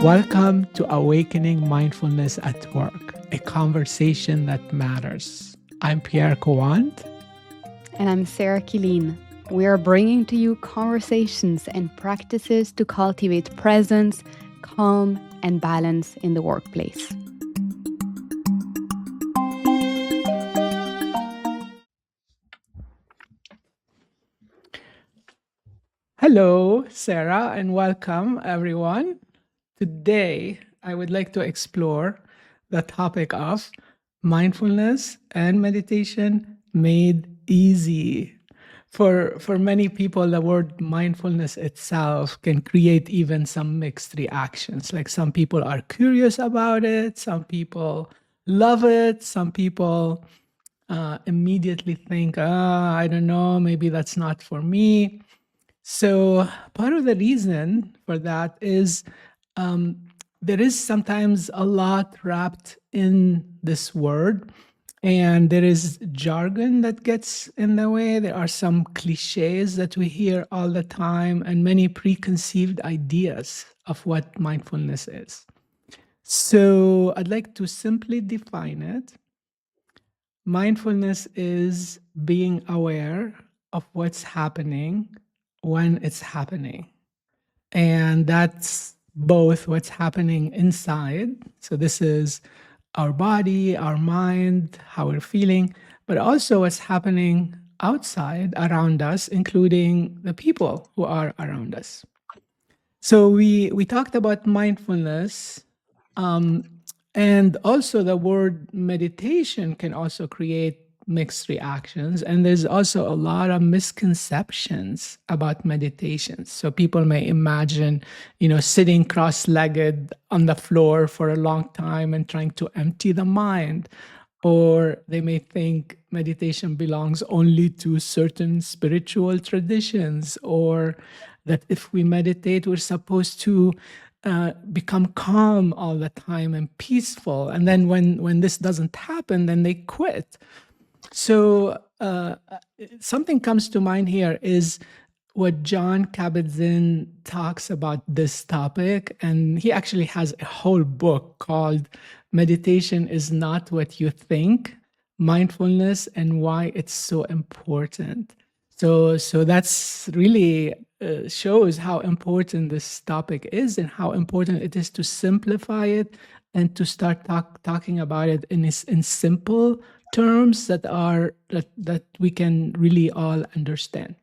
Welcome to Awakening Mindfulness at Work, a conversation that matters. I'm Pierre Kowant. And I'm Sarah Killeen. We are bringing to you conversations and practices to cultivate presence, calm, and balance in the workplace. Hello, Sarah, and welcome, everyone. Today, I would like to explore the topic of mindfulness and meditation made easy. For many people, the word mindfulness itself can create even some mixed reactions. Like some people are curious about it, some people love it, some people immediately think, I don't know, maybe that's not for me. So, part of the reason for that is um, there is sometimes a lot wrapped in this word, and there is jargon that gets in the way. There are some cliches that we hear all the time, and many preconceived ideas of what mindfulness is. So, I'd like to simply define it. Mindfulness is being aware of what's happening when it's happening. And that's both what's happening inside. So, this is our body, our mind, how we're feeling, but also what's happening outside around us, including the people who are around us. So, we talked about mindfulness. Um, and also, the word meditation can also create mixed reactions. And there's also a lot of misconceptions about meditation. So people may imagine, sitting cross-legged on the floor for a long time and trying to empty the mind. Or they may think meditation belongs only to certain spiritual traditions, or that if we meditate, we're supposed to become calm all the time and peaceful. And then when this doesn't happen, then they quit. So something comes to mind here is what John Kabat-Zinn talks about this topic. And he actually has a whole book called Meditation is Not What You Think, Mindfulness and Why It's So Important. So that's really shows how important this topic is and how important it is to simplify it and to start talking about it in simple terms that we can really all understand.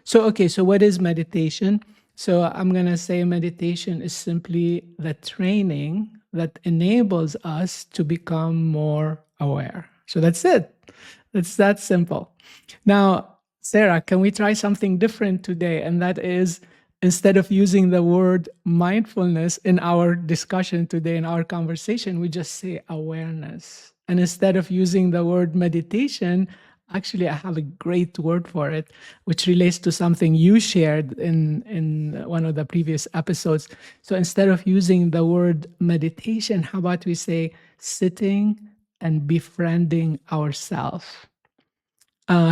So okay, so what is meditation? So I'm going to say meditation is simply the training that enables us to become more aware. So that's it. It's that simple. Now, Sarah, can we try something different today? And that is, instead of using the word mindfulness in our discussion today, in our conversation, we just say awareness. And instead of using the word meditation, actually, I have a great word for it, which relates to something you shared in one of the previous episodes. So instead of using the word meditation, how about we say sitting and befriending ourselves?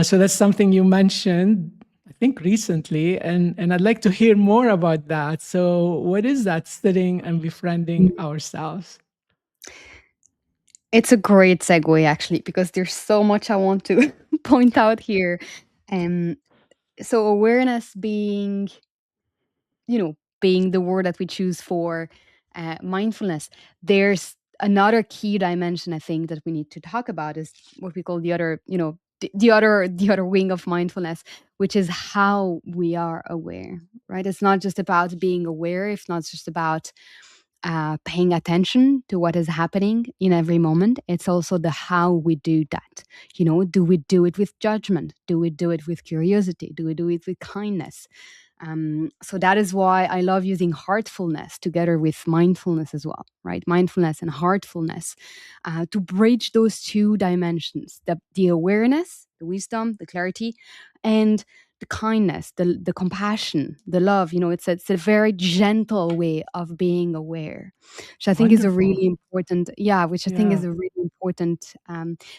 So that's something you mentioned, I think, recently, and I'd like to hear more about that. So, what is that sitting and befriending ourselves? It's a great segue, actually, because there's so much I want to point out here. Um, so awareness being the word that we choose for mindfulness. There's another key dimension I think that we need to talk about is what we call the other, the other wing of mindfulness, which is how we are aware, right? It's not just about being aware. It's not just about paying attention to what is happening in every moment. It's also the how we do that. Do we do it with judgment? Do we do it with curiosity? Do we do it with kindness? So that is why I love using heartfulness together with mindfulness as well, right? Mindfulness and heartfulness to bridge those two dimensions: the awareness, the wisdom, the clarity, and the kindness, the compassion, the love. It's a very gentle way of being aware, which I think is a Wonderful. really important, which I think Yeah. is a really important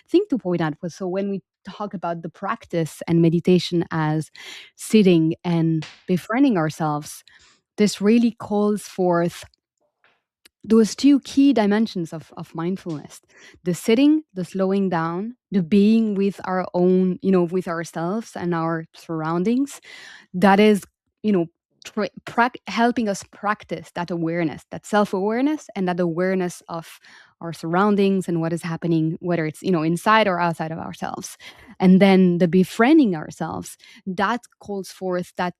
thing to point out. So when we talk about the practice and meditation as sitting and befriending ourselves, this really calls forth those two key dimensions of mindfulness, the sitting, the slowing down, the being with our own, with ourselves and our surroundings, that is, you know helping us practice that awareness, that self-awareness, and that awareness of our surroundings and what is happening, whether it's, inside or outside of ourselves. And then the befriending ourselves, that calls forth that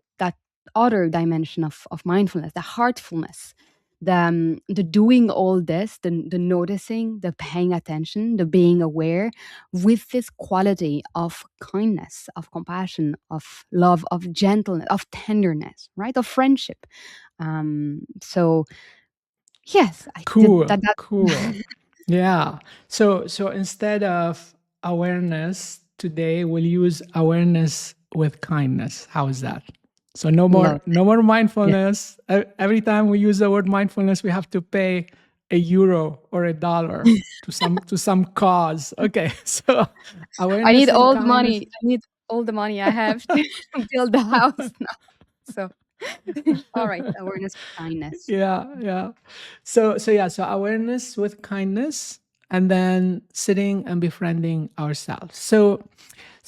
other dimension of mindfulness, the heartfulness, the doing all this, the noticing, the paying attention, the being aware, with this quality of kindness, of compassion, of love, of gentleness, of tenderness, right, of friendship. So yes, I did Cool, that. cool. Yeah. So instead of awareness today, we'll use awareness with kindness. How is that? So no more Love. no more Yeah. mindfulness. Every time we use the word mindfulness, we have to pay €1 or $1 to some cause. Okay. So I need awareness and all the kindness. money. I need all the money I have to build the house now. So, all right, awareness with kindness. Yeah. So awareness with kindness, and then sitting and befriending ourselves. So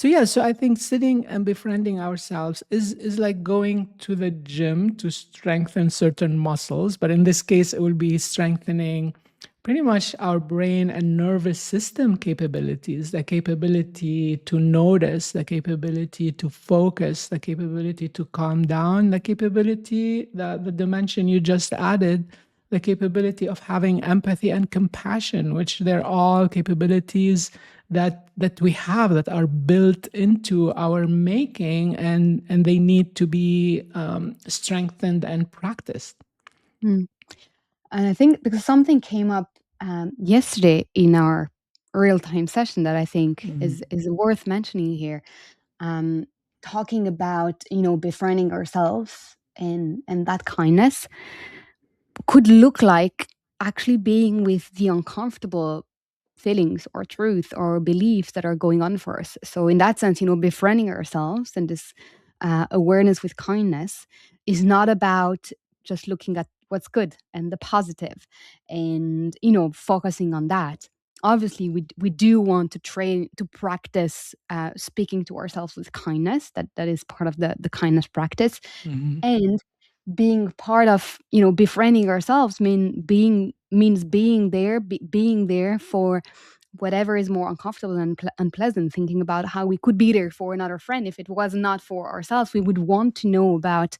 I think sitting and befriending ourselves is like going to the gym to strengthen certain muscles, but in this case it will be strengthening pretty much our brain and nervous system capabilities, the capability to notice, the capability to focus, the capability to calm down, the capability, the dimension you just added, the capability of having empathy and compassion, which they're all capabilities that we have, that are built into our making, and they need to be strengthened and practiced. Mm. And I think because something came up yesterday in our real time session that I think is worth mentioning here, um, talking about, befriending ourselves and that kindness could look like actually being with the uncomfortable feelings or truth or beliefs that are going on for us. So in that sense, befriending ourselves and this awareness with kindness is not about just looking at what's good and the positive and, focusing on that. Obviously, we do want to train to practice speaking to ourselves with kindness. That is part of the kindness practice. Mhm. And being part of, befriending ourselves means being there for whatever is more uncomfortable and unpleasant, thinking about how we could be there for another friend. If it was not for ourselves, we would want to know about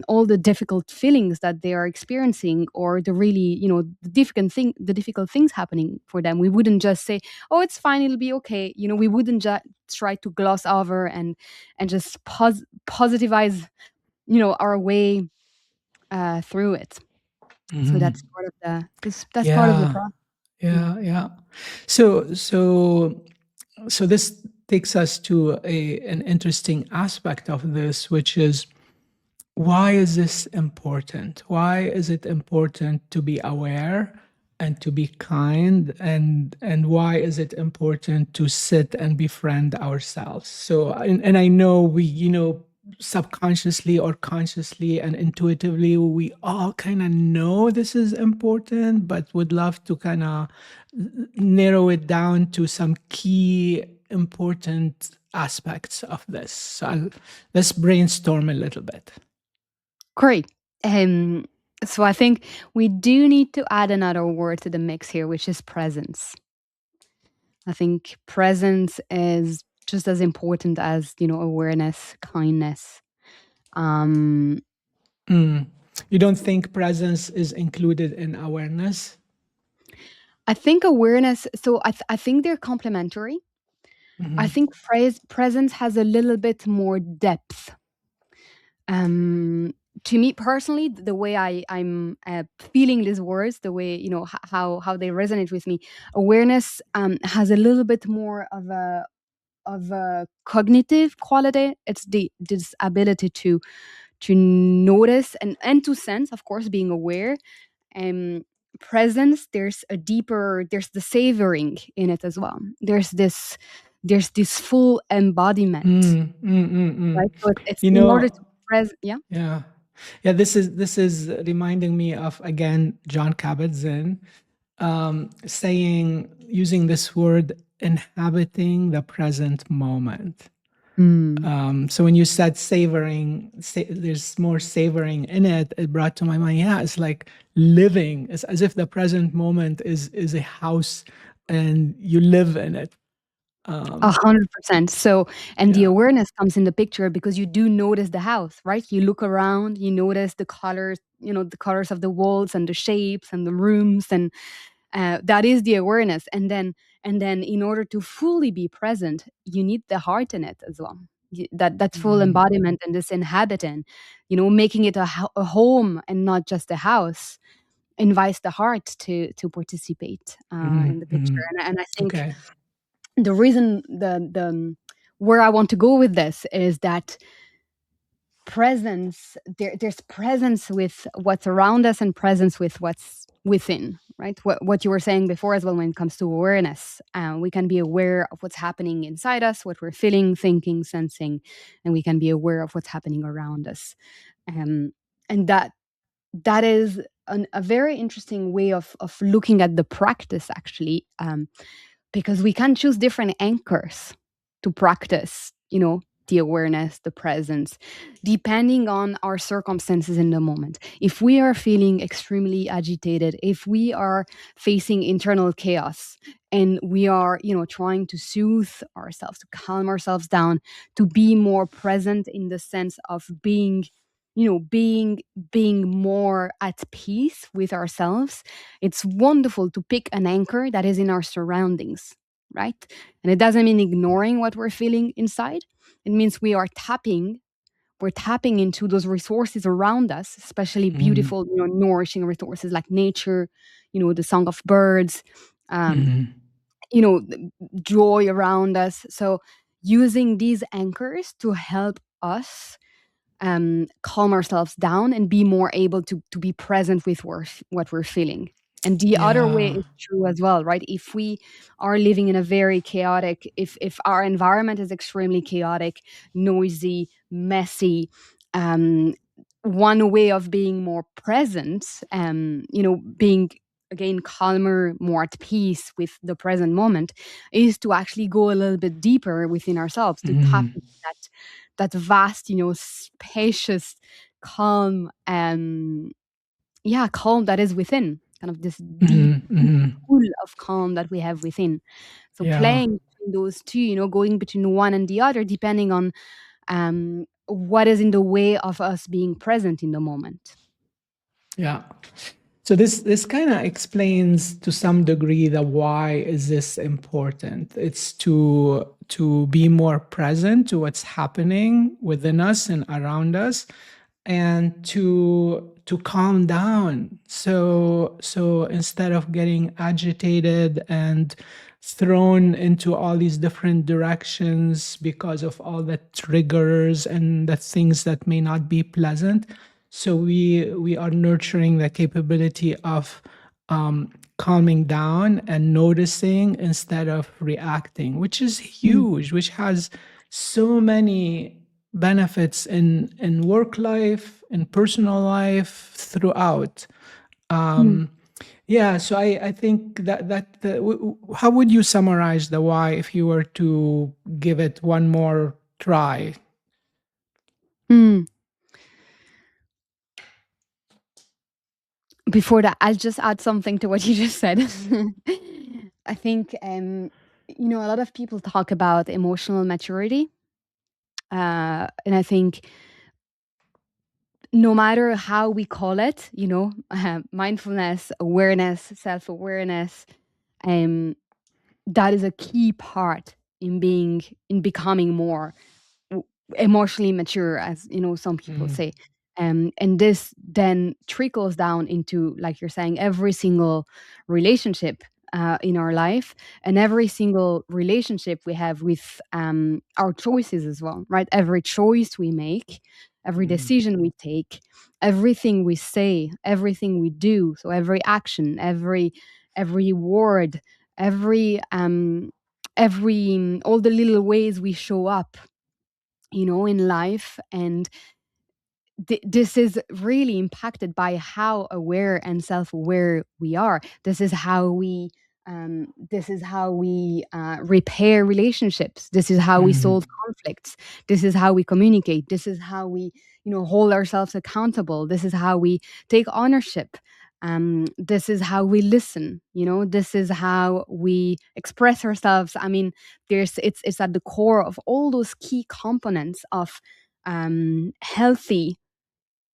all the difficult feelings that they are experiencing, or the really, the difficult things happening for them. We wouldn't just say, oh, it's fine, it'll be okay. We wouldn't just try to gloss over and just positivize, our way through it. So that's Mhm. part of that's part of the Yeah, process. Mm. yeah. So, so, so this takes us to an interesting aspect of this, which is, why is this important? Why is it important to be aware and to be kind, and why is it important to sit and befriend ourselves? So, and I know we, subconsciously or consciously and intuitively, we all kind of know this is important, but would love to kind of narrow it down to some key important aspects of this. So let's brainstorm a little bit. Great. Um, so I think we do need to add another word to the mix here, which is presence. I think presence is just as important as, awareness, kindness. Um, Mm. You don't think presence is included in awareness? I think awareness. So I think they're complementary. I Mhm. think presence has a little bit more depth. Um, to me personally, the way I'm feeling these words, the way, how they resonate with me, awareness has a little bit more of a cognitive quality. It's this ability to notice and to sense, of course, being aware. um Presence, there's the savoring in it as well. There's this full embodiment, Mm, mm, mm, right? mm. So it's You in order know, to present. Yeah. yeah. Yeah, this is reminding me of, again, John Kabat-Zinn, saying, using this word, inhabiting the present moment. Mm. So when you said savoring, there's more savoring in it. It brought to my mind, yeah, it's like living. It's as if the present moment is a house, and you live in it. Um, 100%. So, and the yeah. awareness comes in the picture because you do notice the house, right? You look around, you notice the colors, the colors of the walls and the shapes and the rooms, and that is the awareness. And then, in order to fully be present, you need the heart in it as well. That's full Mm, embodiment and this inhabitant, making it a home and not just a house, invites the heart to participate mhm, in the picture. mhm. And I think Okay. the reason the where I want to go with this is that there's presence with what's around us and presence with what's within, right? What you were saying before as well, when it comes to awareness, we can be aware of what's happening inside us, what we're feeling, thinking, sensing, and we can be aware of what's happening around us. And that is a very interesting way of looking at the practice, actually, because we can choose different anchors to practice, the awareness, the presence, depending on our circumstances in the moment. If we are feeling extremely agitated, if we are facing internal chaos, and we are, trying to soothe ourselves, to calm ourselves down, to be more present in the sense of being, being more at peace with ourselves, it's wonderful to pick an anchor that is in our surroundings, right? And it doesn't mean ignoring what we're feeling inside. It means we're tapping into those resources around us, especially Mhm, beautiful, nourishing resources like nature, the song of birds, um, mhm, joy around us. So using these anchors to help us calm ourselves down and be more able to be present with what we're feeling. And the other way yeah. is true as well, right? If we are living in a very chaotic, if our environment is extremely chaotic, noisy, messy, um, one way of being more present, being again calmer, more at peace with the present moment, is to actually go a little bit deeper within ourselves, to tap Mhm, into that vast, spacious, calm, calm that is within, kind of this deep mhm, mhm. pool of calm that we have within. So Yeah. playing between those two, going between one and the other, depending on what is in the way of us being present in the moment. Yeah. So this kind of explains to some degree the why is this important. It's to be more present to what's happening within us and around us, and to calm down. So instead of getting agitated and thrown into all these different directions because of all the triggers and the things that may not be pleasant, so we are nurturing the capability of calming down and noticing instead of reacting, which is Mm, huge, which has so many benefits in work life, in personal life, throughout. mm, Yeah, so I think how would you summarize the why if you were to give it one more try? mm. Before that, I'll just add something to what you just said. I think, a lot of people talk about emotional maturity. And I think no matter how we call it, mindfulness, awareness, self awareness, um, that is a key part in becoming more w- emotionally mature, as some people Mm, say. And this then trickles down into, like you're saying, every single relationship in our life, and every single relationship we have with our choices as well, right? Every choice we make, every mm, decision we take, everything we say, everything we do, so every action, every word, every all the little ways we show up, in life. And this is really impacted by how aware and self-aware we are. This is how we repair relationships. This is how we solve conflicts. This is how we communicate. This is how we, hold ourselves accountable. This is how we take ownership. This is how we listen. This is how we express ourselves. I mean, it's at the core of all those key components of healthy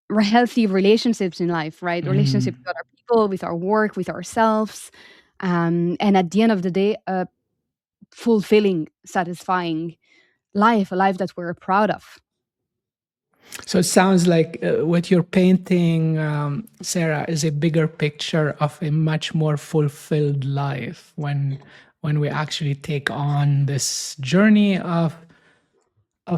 relationships in life, right? Relationships with other people, with our work, with ourselves, and at the end of the day, a fulfilling, satisfying life, a life that we're proud of. So it sounds like what you're painting, Sarah, is a bigger picture of a much more fulfilled life when we actually take on this journey of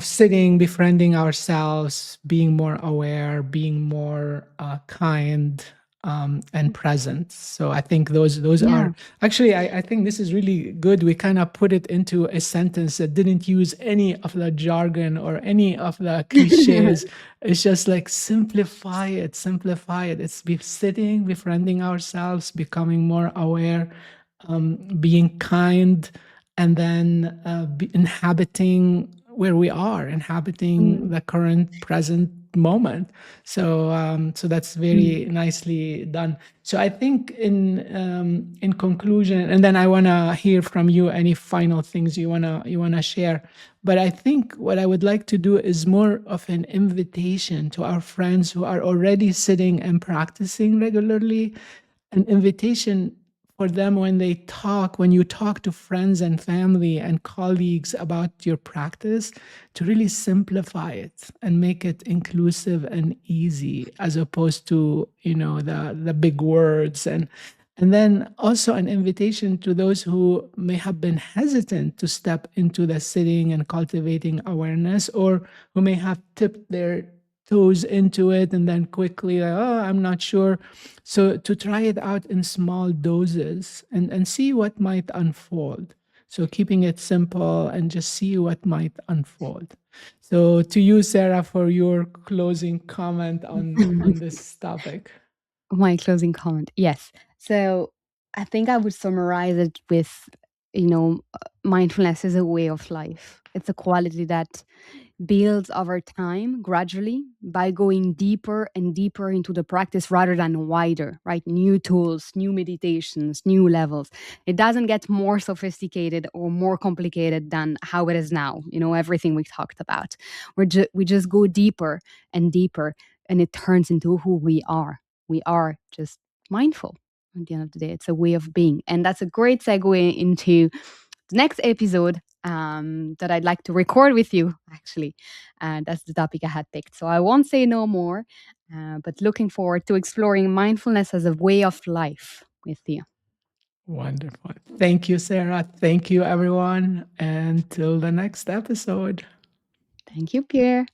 sitting, befriending ourselves, being more aware, being more kind, and present. So I think those Yeah. are actually, I think this is really good. We kind of put it into a sentence that didn't use any of the jargon or any of the cliches. It's just like simplify it, simplify it. It's sitting, befriending ourselves, becoming more aware, being kind, and then inhabiting where we are, inhabiting Mm, the current present moment. So that's mm, very nicely done. So I think in conclusion, and then I want to hear from you any final things you wanna share. But I think what I would like to do is more of an invitation to our friends who are already sitting and practicing regularly, an invitation for them when you talk to friends and family and colleagues about your practice, to really simplify it and make it inclusive and easy, as opposed to the big words. And then also an invitation to those who may have been hesitant to step into the sitting and cultivating awareness, or who may have tipped their toes into it and then quickly, like, oh, I'm not sure. So to try it out in small doses and see what might unfold. So keeping it simple and just see what might unfold. So to you, Sarah, for your closing comment on this topic. My closing comment. Yes. So I think I would summarize it with, mindfulness is a way of life. It's a quality that builds over time gradually by going deeper and deeper into the practice rather than wider, right? New tools, new meditations, new levels. It doesn't get more sophisticated or more complicated than how it is now, everything we talked about. We just go deeper and deeper, and it turns into who we are. We are just mindful. At the end of the day, it's a way of being. And that's a great segue into the next episode that I'd like to record with you, actually. That's the topic I had picked. So I won't say no more, but looking forward to exploring mindfulness as a way of life with you. Wonderful. Thank you, Sarah. Thank you, everyone. Until the next episode. Thank you, Pierre.